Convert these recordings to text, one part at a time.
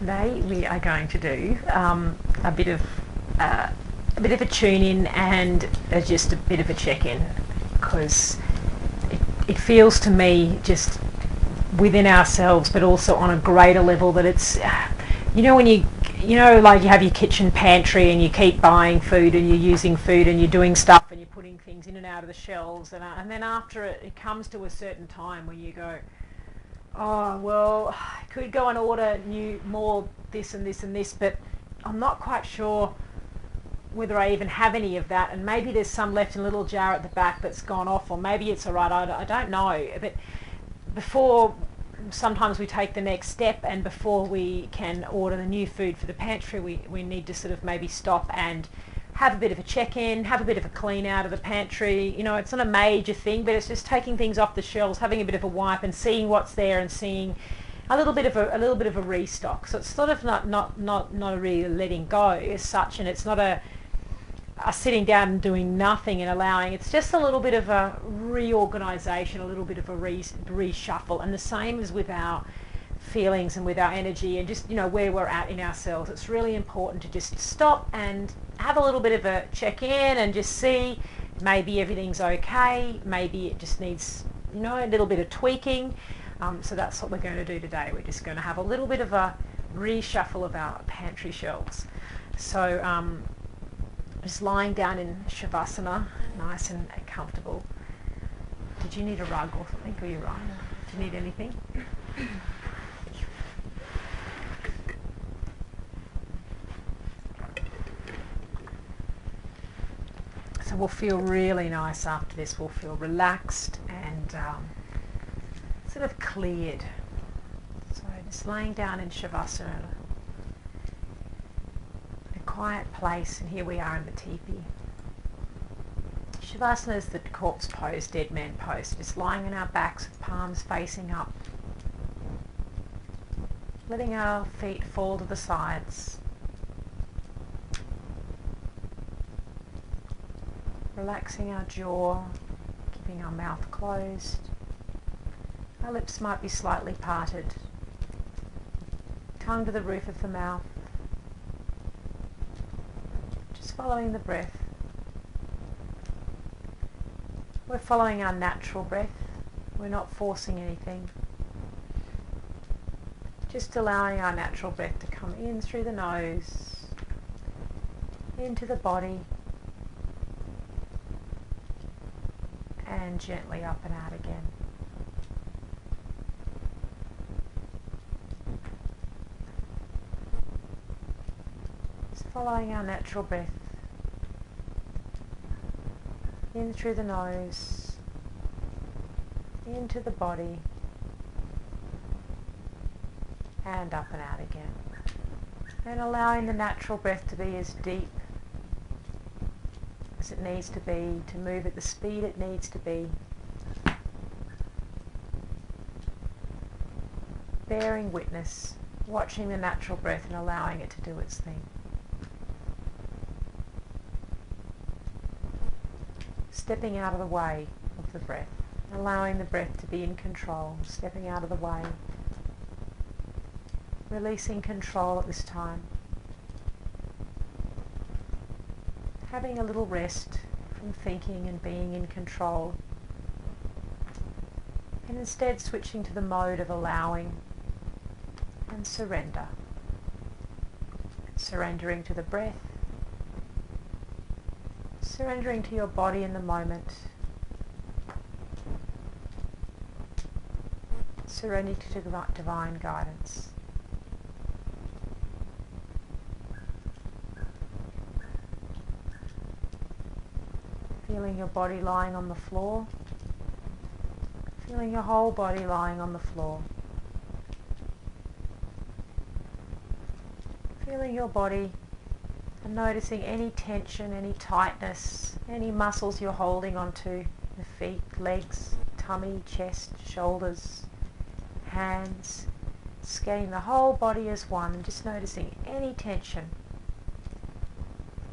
Today we are going to do a bit of a tune-in and just a bit of a check-in, because it feels to me just within ourselves, but also on a greater level, that it's when like you have your kitchen pantry and you keep buying food and you're using food and you're doing stuff and you're putting things in and out of the shelves, and then after it comes to a certain time where you go, oh, well, I could go and order more this and this and this, but I'm not quite sure whether I even have any of that, and maybe there's some left in a little jar at the back that's gone off, or maybe it's all right, I don't know. But before sometimes we take the next step, and before we can order the new food for the pantry, we need to sort of maybe stop and have a bit of a check-in, have a bit of a clean out of the pantry. It's not a major thing, but it's just taking things off the shelves, having a bit of a wipe and seeing what's there, and seeing a little bit of a restock. So it's sort of not a really letting go as such, and it's not a sitting down and doing nothing and allowing. It's just a little bit of a reorganisation, a little bit of a reshuffle, and the same as with our feelings and with our energy and just where we're at in ourselves. It's really important to just stop and have a little bit of a check-in and just see, maybe everything's okay, maybe it just needs a little bit of tweaking. So that's what we're going to do today. We're just going to have a little bit of a reshuffle of our pantry shelves. So just lying down in Shavasana, nice and comfortable. Did you need a rug or something? Or you right? Do you need anything? So we'll feel really nice after this. We'll feel relaxed and sort of cleared. So just laying down in Shavasana, a quiet place, and here we are in the teepee. Shavasana is the corpse pose, dead man pose. Just lying on our backs with palms facing up, letting our feet fall to the sides. Relaxing our jaw, keeping our mouth closed. Our lips might be slightly parted. Tongue to the roof of the mouth. Just following the breath. We're following our natural breath. We're not forcing anything. Just allowing our natural breath to come in through the nose, into the body, and gently up and out again. Just following our natural breath in through the nose, into the body, and up and out again. And allowing the natural breath to be as deep as it needs to be, to move at the speed it needs to be. Bearing witness, watching the natural breath and allowing it to do its thing. Stepping out of the way of the breath, allowing the breath to be in control, stepping out of the way. Releasing control at this time. Having a little rest from thinking and being in control, and instead switching to the mode of allowing and surrender. Surrendering to the breath, surrendering to your body in the moment, surrendering to divine guidance. Feeling your body lying on the floor. Feeling your whole body lying on the floor. Feeling your body and noticing any tension, any tightness, any muscles you're holding onto, the feet, legs, tummy, chest, shoulders, hands. Scanning the whole body as one and just noticing any tension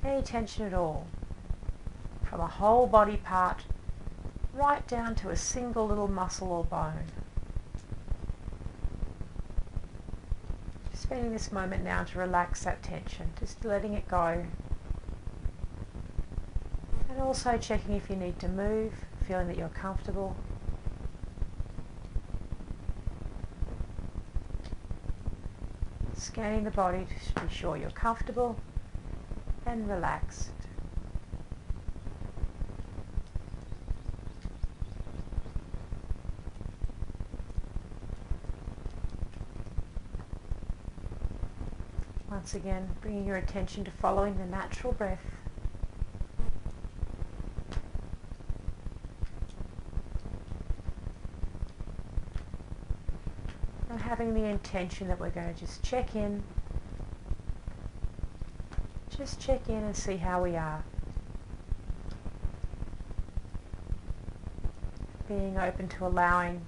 at all. From a whole body part right down to a single little muscle or bone. Just Spending this moment now to relax that tension, just letting it go. And also checking if you need to move, feeling that you're comfortable. Scanning the body to be sure you're comfortable and relaxed. Once again, bringing your attention to following the natural breath. And having the intention that we're going to just check in. Just check in and see how we are. Being open to allowing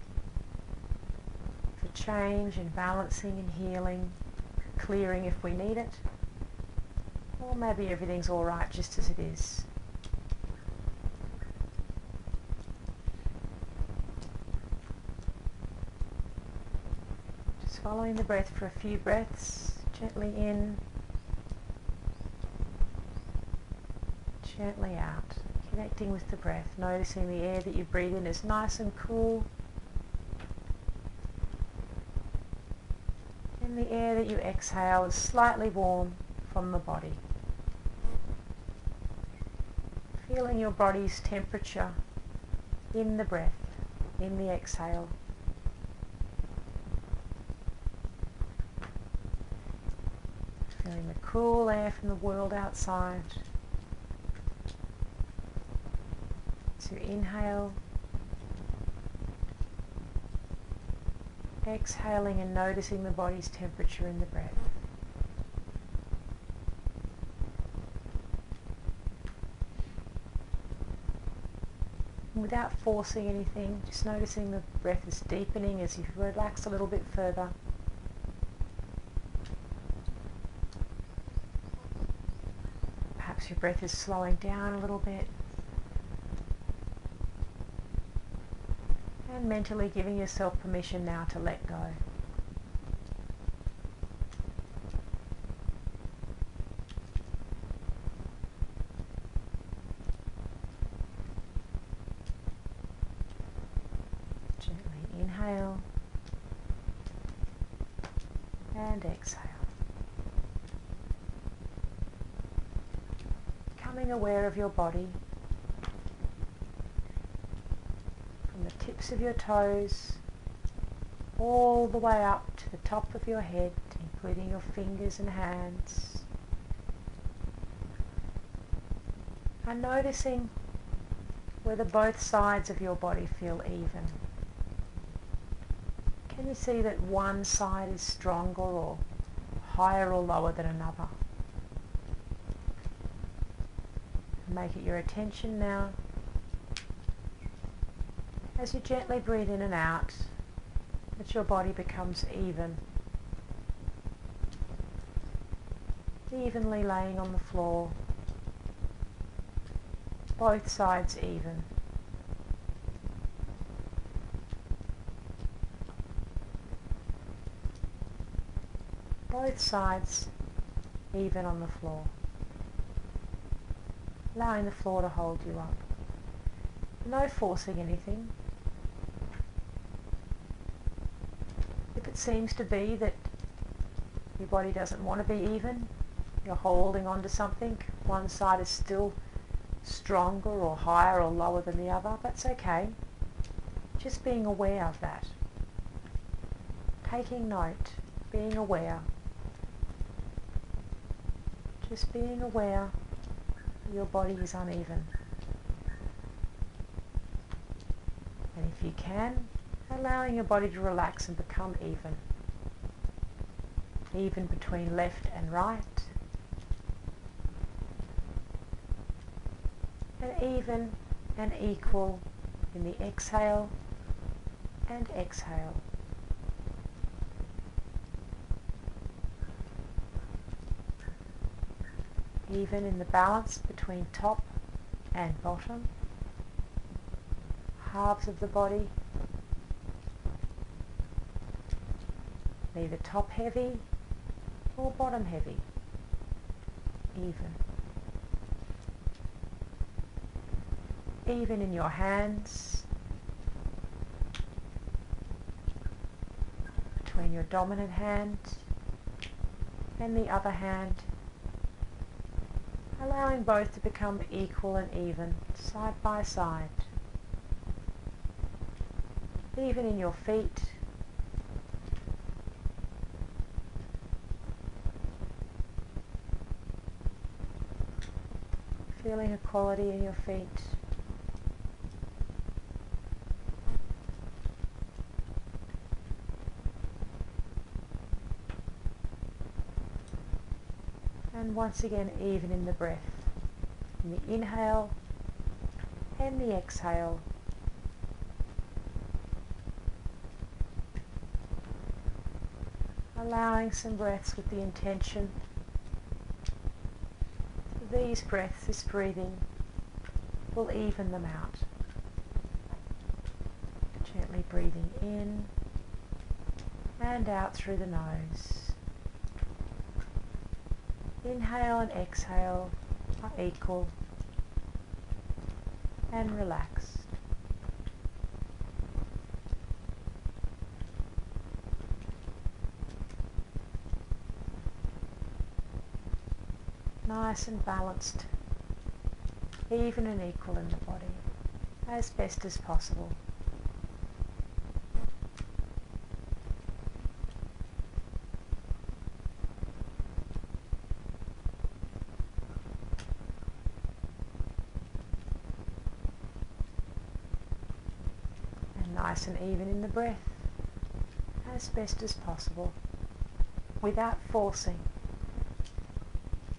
for change and balancing and healing. Clearing if we need it, or maybe everything's all right just as it is. Just following the breath for a few breaths, gently in, gently out, connecting with the breath, noticing the air that you breathe in is nice and cool. And the air that you exhale is slightly warm from the body. Feeling your body's temperature in the breath, in the exhale. Feeling the cool air from the world outside. So inhale. Exhaling and noticing the body's temperature in the breath. And without forcing anything, just noticing the breath is deepening as you relax a little bit further. Perhaps your breath is slowing down a little bit. And mentally giving yourself permission now to let go. Gently inhale and exhale. Becoming aware of your body. From the tips of your toes all the way up to the top of your head, including your fingers and hands. And noticing whether both sides of your body feel even. Can you see that one side is stronger or higher or lower than another? Make it your attention now as you gently breathe in and out, that your body becomes even, evenly laying on the floor, both sides even. Both sides even on the floor, allowing the floor to hold you up. No forcing anything. If it seems to be that your body doesn't want to be even, you're holding on to something, one side is still stronger or higher or lower than the other, that's okay. Just being aware of that. Taking note, being aware. Just being aware that your body is uneven. And if you can, allowing your body to relax and become even. Even between left and right. And even and equal in the exhale and exhale. Even in the balance between top and bottom. Halves of the body, neither top heavy or bottom heavy? Even. Even in your hands, between your dominant hand and the other hand, allowing both to become equal and even, side by side. Even in your feet, feeling equality in your feet. And once again, even in the breath, in the inhale and the exhale. Allowing some breaths with the intention that these breaths, this breathing, will even them out. Gently breathing in and out through the nose. Inhale and exhale are equal and relaxed. Nice and balanced, even and equal in the body, as best as possible. Nice and even in the breath, as best as possible, without forcing.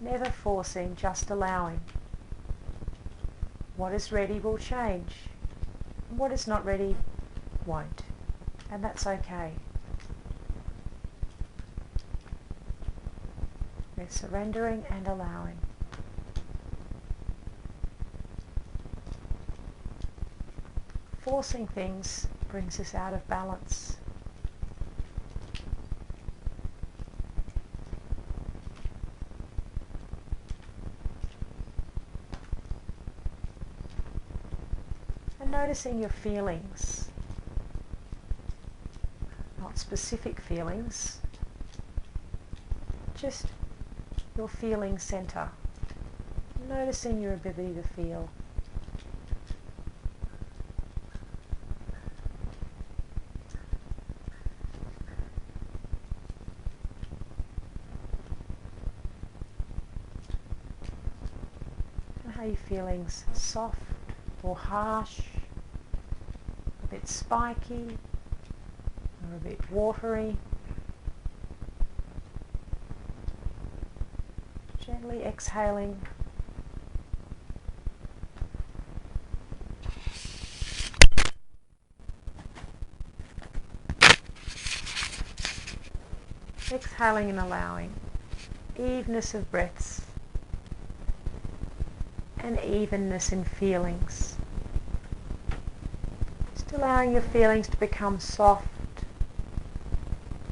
Never forcing, just allowing. What is ready will change. What is not ready won't. And that's okay. We're surrendering and allowing. Forcing things brings us out of balance. And noticing your feelings, not specific feelings, just your feeling center. Noticing your ability to feel. Are your feelings soft or harsh, a bit spiky or a bit watery? Gently exhaling. Exhaling and allowing evenness of breaths and evenness in feelings. Just allowing your feelings to become soft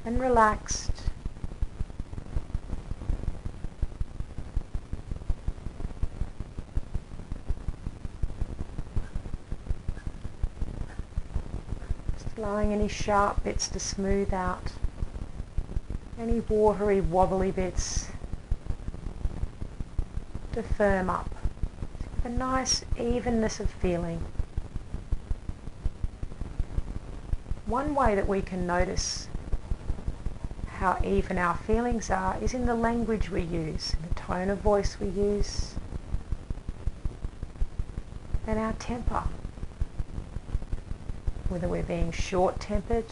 and relaxed. Just allowing any sharp bits to smooth out, any watery, wobbly bits to firm up. A nice evenness of feeling. One way that we can notice how even our feelings are is in the language we use, in the tone of voice we use, and our temper. Whether we're being short-tempered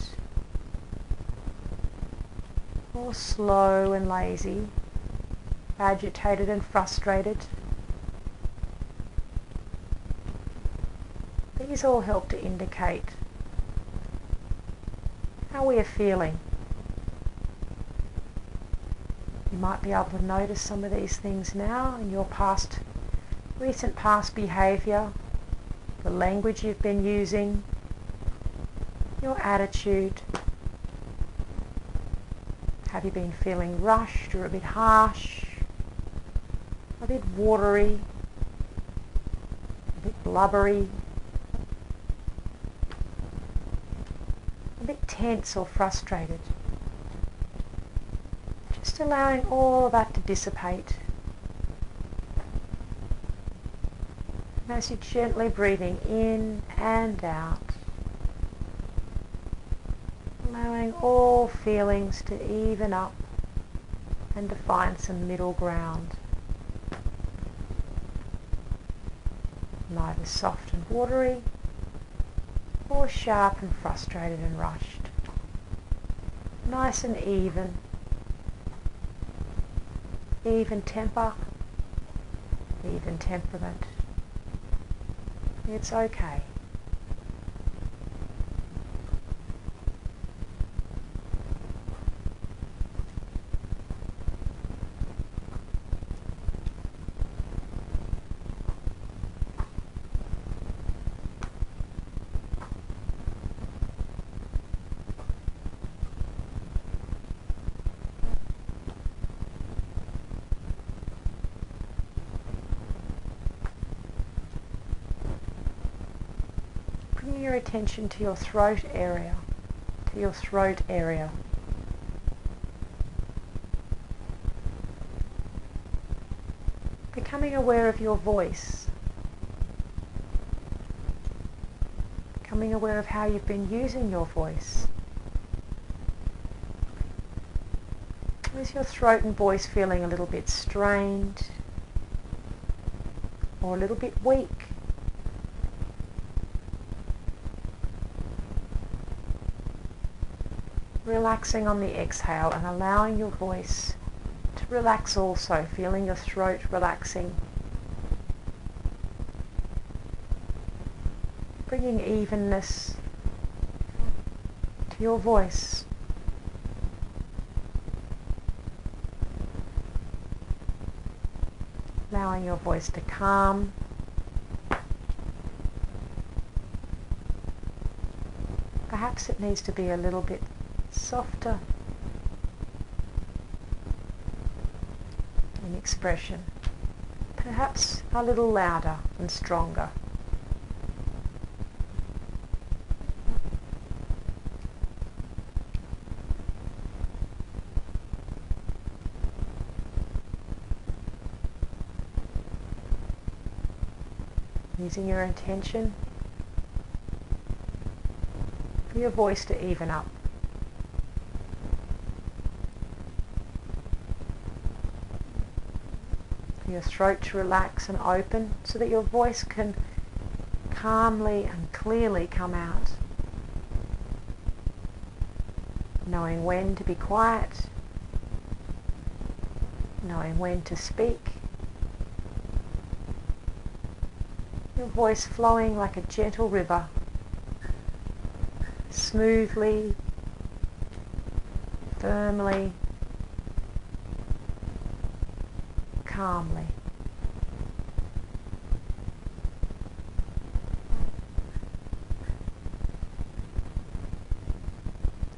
or slow and lazy, agitated and frustrated. These all help to indicate how we are feeling. You might be able to notice some of these things now in your recent past behaviour, the language you've been using, your attitude, Have you been feeling rushed or a bit harsh, a bit watery, a bit blubbery, a bit tense or frustrated? Just allowing all of that to dissipate. And as you're gently breathing in and out, allowing all feelings to even up and to find some middle ground. Neither soft and watery or sharp and frustrated and rushed. Nice and even. Even temper, even temperament. It's okay. Bring your attention to your throat area, Becoming aware of your voice. Becoming aware of how you've been using your voice. Is your throat and voice feeling a little bit strained or a little bit weak? Relaxing on the exhale and allowing your voice to relax also, feeling your throat relaxing. Bringing evenness to your voice. Allowing your voice to calm. Perhaps it needs to be a little bit softer in expression, perhaps a little louder and stronger. Using your intention for your voice to even up. Your throat to relax and open so that your voice can calmly and clearly come out. Knowing when to be quiet, knowing when to speak. Your voice flowing like a gentle river, smoothly, firmly, calmly.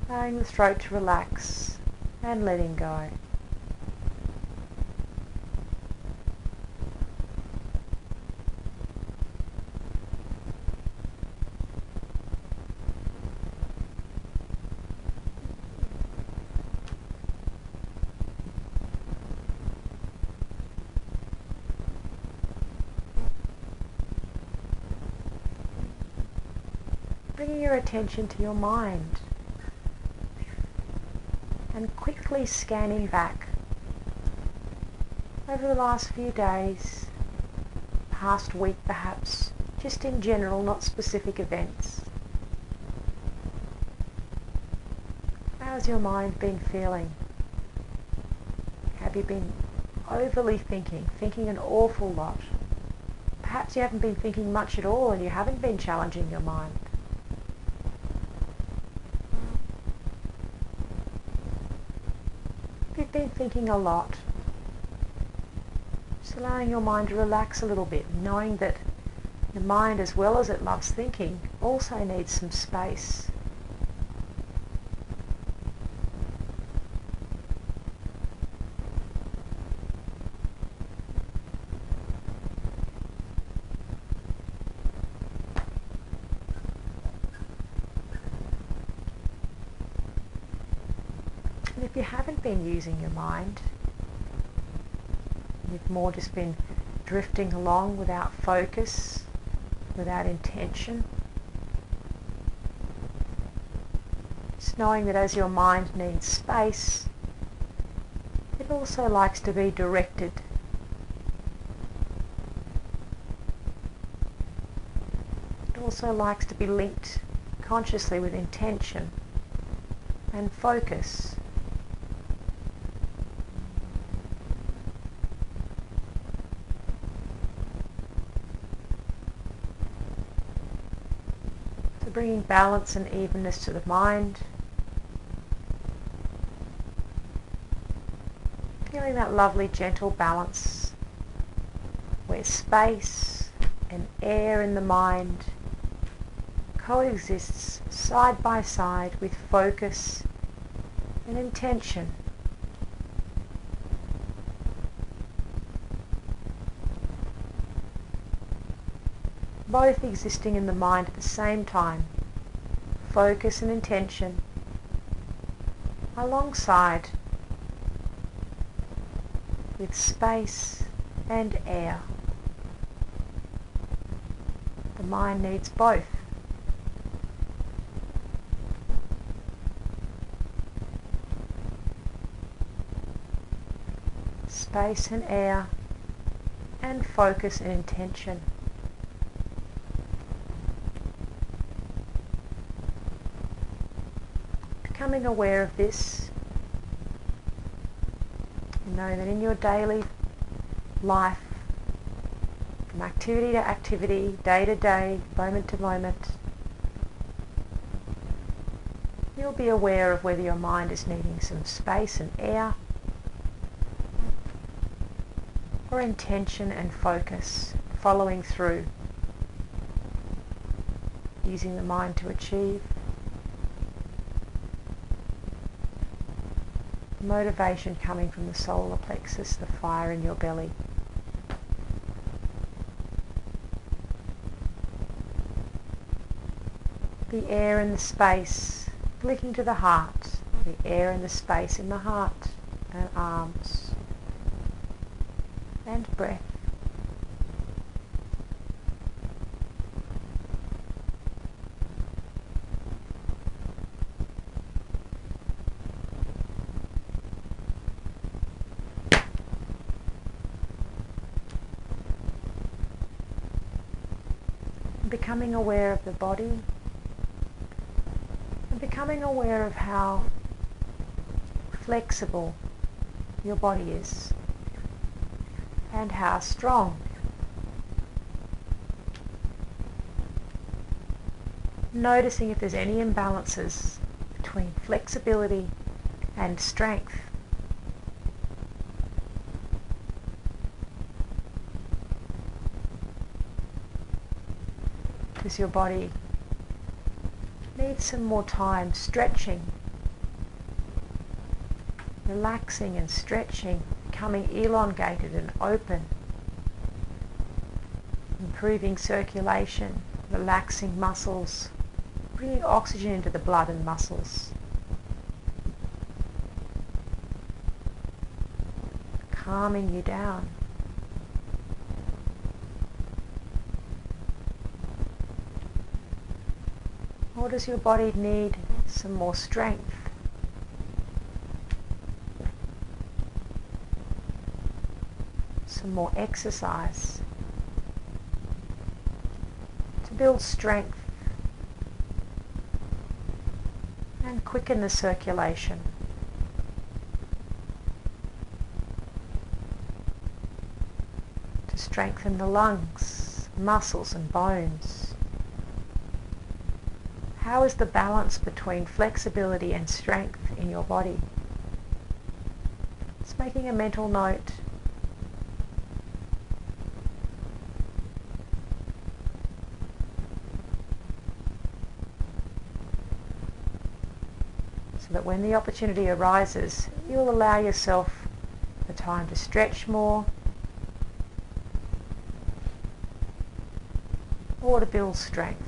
Allowing the throat to relax and letting go. Bringing your attention to your mind and quickly scanning back over the last few days, past week perhaps, just in general, not specific events. How's your mind been feeling? Have you been overly thinking an awful lot? Perhaps you haven't been thinking much at all and you haven't been challenging your mind. You've been thinking a lot. Just allowing your mind to relax a little bit, knowing that the mind, as well as it loves thinking, also needs some space. And if you haven't been using your mind, you've more just been drifting along without focus, without intention, just knowing that as your mind needs space, it also likes to be directed. It also likes to be linked consciously with intention and focus. So bringing balance and evenness to the mind. Feeling that lovely gentle balance where space and air in the mind coexists side by side with focus and intention. Both existing in the mind at the same time, focus and intention, alongside with space and air. The mind needs both. Space and air, and focus and intention. Becoming aware of this, you know that in your daily life, from activity to activity, day to day, moment to moment, you'll be aware of whether your mind is needing some space and air, or intention and focus, following through, using the mind to achieve. Motivation coming from the solar plexus, the fire in your belly. The air and the space linking to the heart, the air and the space in the heart and arms and breath. Becoming aware of the body and becoming aware of how flexible your body is and how strong. Noticing if there's any imbalances between flexibility and strength. Does your body need some more time stretching, relaxing and stretching, becoming elongated and open, improving circulation, relaxing muscles, bringing oxygen into the blood and muscles, calming you down. Or does your body need some more strength? Some more exercise to build strength and quicken the circulation. To strengthen the lungs, muscles and bones. How is the balance between flexibility and strength in your body? Just making a mental note. So that when the opportunity arises, you'll allow yourself the time to stretch more or to build strength.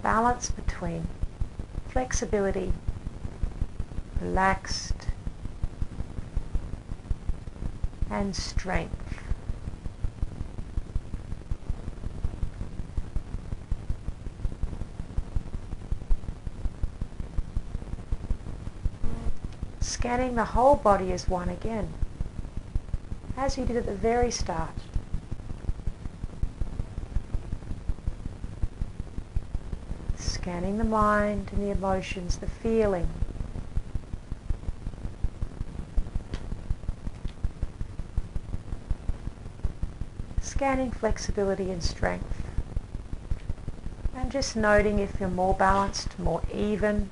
Balance between flexibility relaxed, and strength. Scanning the whole body as one again, as you did at the very start. Scanning the mind and the emotions, the feeling. Scanning flexibility and strength. And just noting if you're more balanced, more even.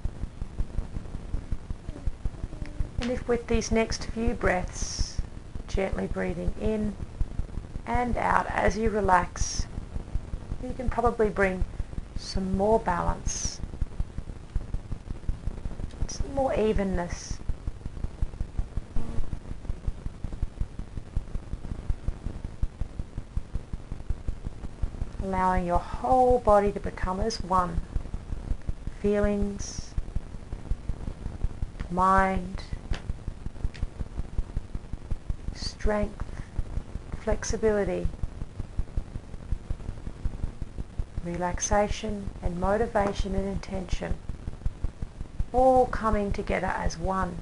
And if with these next few breaths, gently breathing in and out as you relax, you can probably bring some more balance, some more evenness. Allowing your whole body to become as one. Feelings, mind, strength, flexibility, relaxation and motivation and intention, all coming together as one,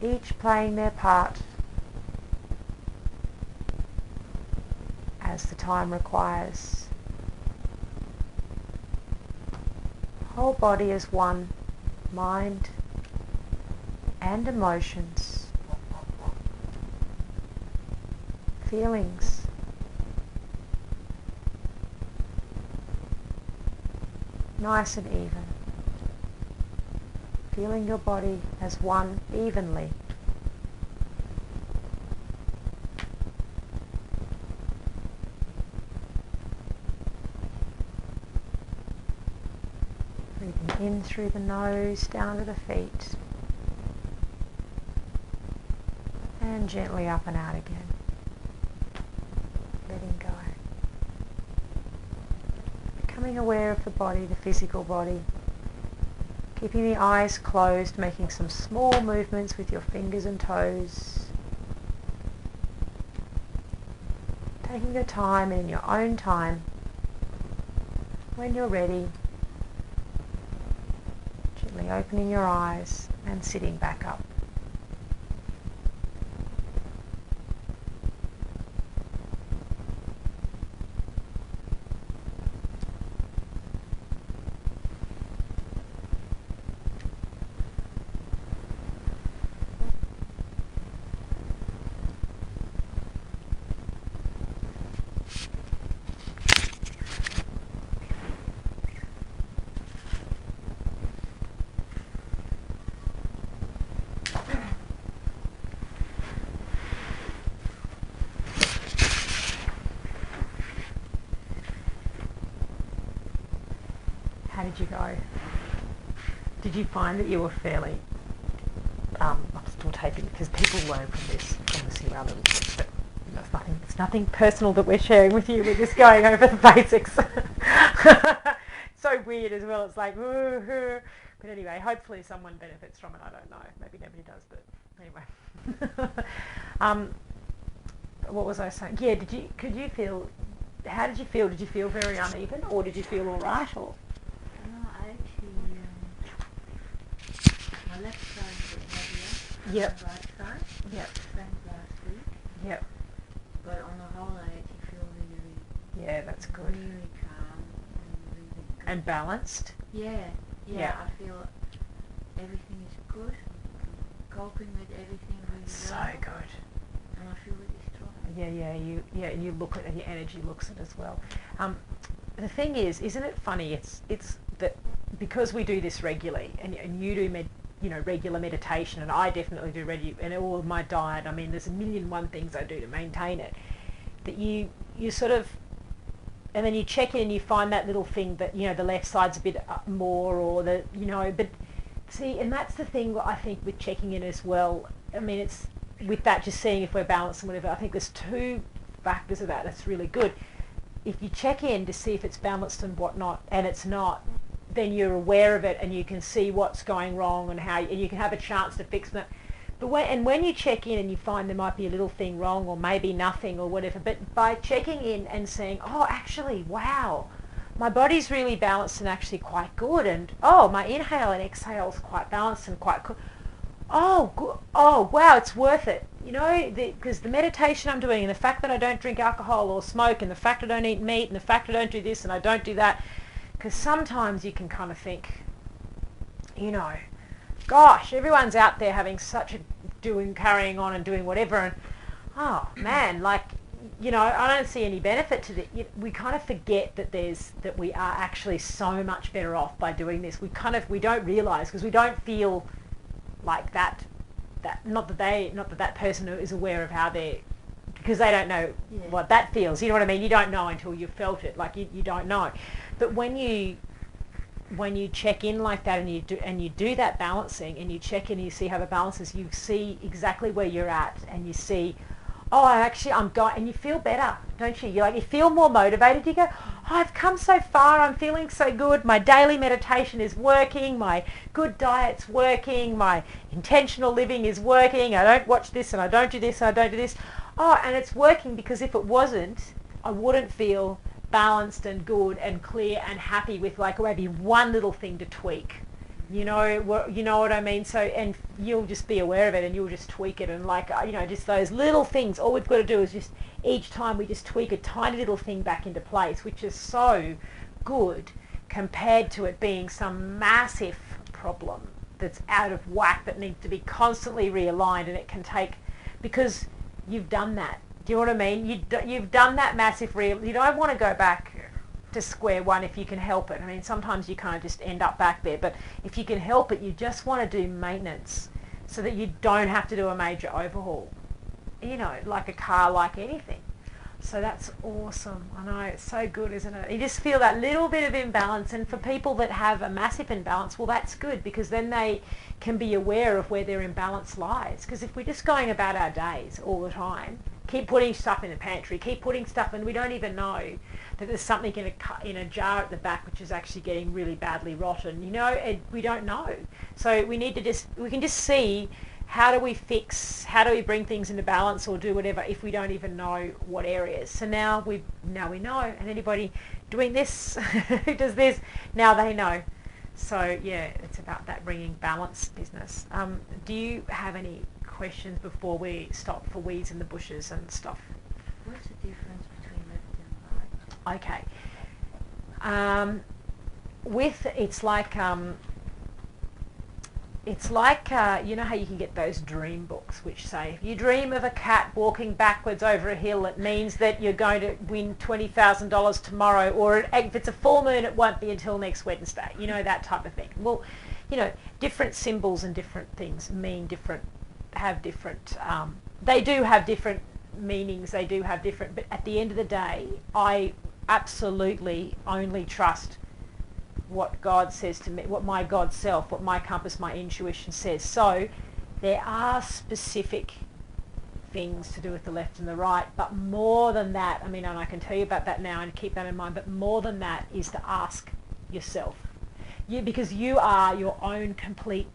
each playing their part as the time requires. Whole body as one, mind and emotions, feelings, nice and even. Feeling your body as one evenly. Breathing in through the nose, down to the feet. And gently up and out again. Letting go. Becoming aware of the body, the physical body. Keeping the eyes closed, making some small movements with your fingers and toes. Taking your time, and in your own time, when you're ready, gently opening your eyes and sitting back up. How did you go? Did you find that you were fairly, I'm still taping because people learn from this, obviously rather than this, but it's nothing personal that we're sharing with you, we're just going over the basics. So weird as well, it's like, but anyway, hopefully someone benefits from it, I don't know, maybe nobody does, but anyway. What was I saying? Yeah, how did you feel? Did you feel very uneven, or did you feel alright, or? My left side is a bit heavier Yep. than the right side. Yep. Same as last week. Yep. But on the whole, I actually feel really, Yeah, that's good. really calm and really good. And balanced? Yeah. Yeah. I feel everything is good. Coping with everything really So well. good. And I feel really strong. Yeah, you look at it, your energy looks it as well. The thing is, isn't it funny? It's that because we do this regularly, and you do regular meditation, and I definitely do and all of my diet. I mean, there's a million and one things I do to maintain it. That you sort of, and then you check in and you find that little thing that the left side's a bit more, or but see, and that's the thing I think with checking in as well. I mean, it's with that just seeing if we're balanced and whatever. I think there's two factors of that that's really good. If you check in to see if it's balanced and whatnot, and it's not, then you're aware of it and you can see what's going wrong and and you can have a chance to fix it. But when you check in and you find there might be a little thing wrong or maybe nothing or whatever, but by checking in and saying, oh, actually, wow, my body's really balanced and actually quite good, and oh, my inhale and exhale is quite balanced and quite good. Oh, wow, it's worth it. Because the meditation I'm doing and the fact that I don't drink alcohol or smoke and the fact I don't eat meat and the fact I don't do this and I don't do that. Because sometimes you can kind of think, gosh, everyone's out there having carrying on and doing whatever, and oh man, I don't see any benefit to it. We kind of forget that we are actually so much better off by doing this. We don't realise because we don't feel like that not that person is aware of how because they don't know what that feels. You know what I mean? You don't know until you've felt it. Like you don't know. But when you check in like that and you do that balancing and you check in and you see how the balance is, you see exactly where you're at and you see, I'm going, and you feel better, don't you? You feel more motivated. You go, I've come so far, I'm feeling so good, my daily meditation is working, my good diet's working, my intentional living is working, I don't watch this and I don't do this and I don't do this. Oh, and it's working because if it wasn't, I wouldn't feel balanced and good and clear and happy with maybe one little thing to tweak. You know what I mean? So, and you'll just be aware of it and you'll just tweak it and just those little things. All we've got to do is just each time we just tweak a tiny little thing back into place, which is so good compared to it being some massive problem that's out of whack that needs to be constantly realigned, and it can take, because you've done that. Do you know what I mean? You've done that massive you don't want to go back to square one if you can help it. I mean, sometimes you kind of just end up back there, but if you can help it, you just want to do maintenance so that you don't have to do a major overhaul, like a car, like anything. So that's awesome. I know, it's so good, isn't it? You just feel that little bit of imbalance, and for people that have a massive imbalance, well, that's good, because then they can be aware of where their imbalance lies. Because if we're just going about our days all the time, keep putting stuff in the pantry, keep putting stuff, and we don't even know that there's something in a jar at the back which is actually getting really badly rotten, and we don't know. So we can just see, how do we bring things into balance or do whatever if we don't even know what areas. So now we know, and anybody doing this who does this, now they know. So yeah, it's about that bringing balance business. Do you have any questions before we stop for weeds in the bushes and stuff? What's the difference between left and right? Okay. It's like you know how you can get those dream books which say, if you dream of a cat walking backwards over a hill, it means that you're going to win $20,000 tomorrow, or if it's a full moon, it won't be until next Wednesday. That type of thing. Well, different symbols and different things mean different, have different, they do have different meanings, they do have different, but at the end of the day, I absolutely only trust what God says to me, what my God self, what my compass, my intuition says. So there are specific things to do with the left and the right, but more than that, and I can tell you about that now and keep that in mind, but more than that is to ask yourself. Because you are your own complete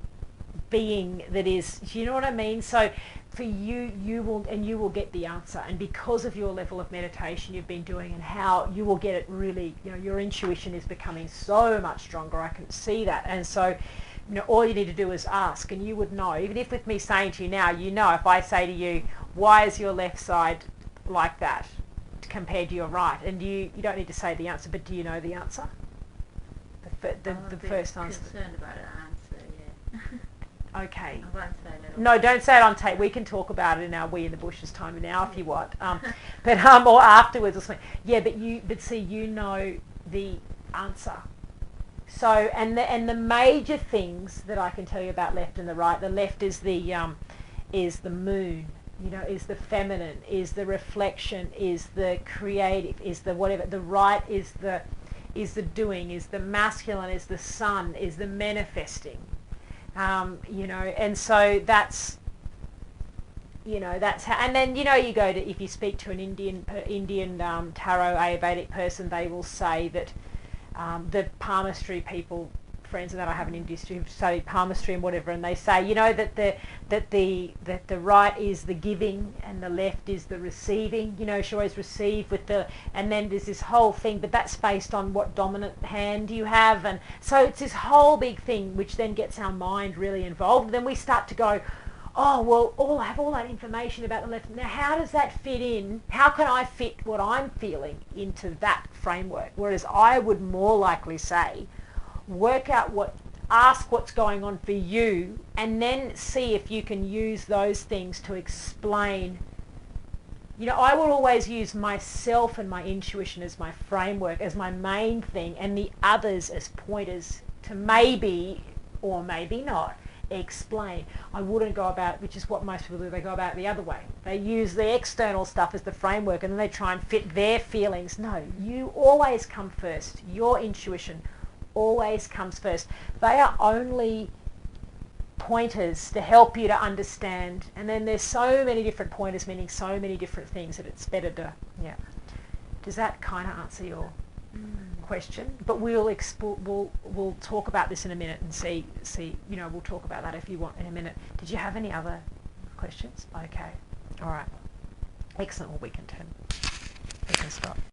being that is, do you know what I mean? So for you will get the answer, and because of your level of meditation you've been doing and how you will get it really, your intuition is becoming so much stronger. I can see that. And so all you need to do is ask, and you would know, even if with me saying to you now, if I say to you, why is your left side like that compared to your right, and you don't need to say the answer, but do you know the answer? The first answer. I'm concerned about an answer, yeah. Okay. I won't say that. No, don't say it on tape. We can talk about it in our We in the Bushes time now if you want. Or afterwards or something. Yeah, but see, you know the answer. So, and the major things that I can tell you about left and the right. The left is the moon. Is the feminine, is the reflection, is the creative, is the whatever. The right is the doing, is the masculine, is the sun, is the manifesting. And so that's how, and then you go to, if you speak to an Indian tarot Ayurvedic person, they will say that the palmistry people, friends that I have in industry who've studied palmistry and whatever, and they say, you know, that the right is the giving and the left is the receiving. You know, she always receive with the, and then there's this whole thing, but that's based on what dominant hand you have, and so it's this whole big thing which then gets our mind really involved. Then we start to go, oh, well, I have all that information about the left. Now, how does that fit in? How can I fit what I'm feeling into that framework? Whereas I would more likely say, work out ask what's going on for you, and then see if you can use those things to explain. You know, I will always use myself and my intuition as my framework, as my main thing, and the others as pointers to maybe, or maybe not, explain. I wouldn't go about, which is what most people do, they go about it the other way. They use the external stuff as the framework and then they try and fit their feelings. No, you always come first. Your intuition always comes first. They are only pointers to help you to understand, and then there's so many different pointers meaning so many different things that it's better to, yeah. Does that kind of answer your question? But we'll talk about this in a minute and see, you know, we'll talk about that if you want in a minute. Did you have any other questions? Okay. All right. Excellent. Well, we can stop.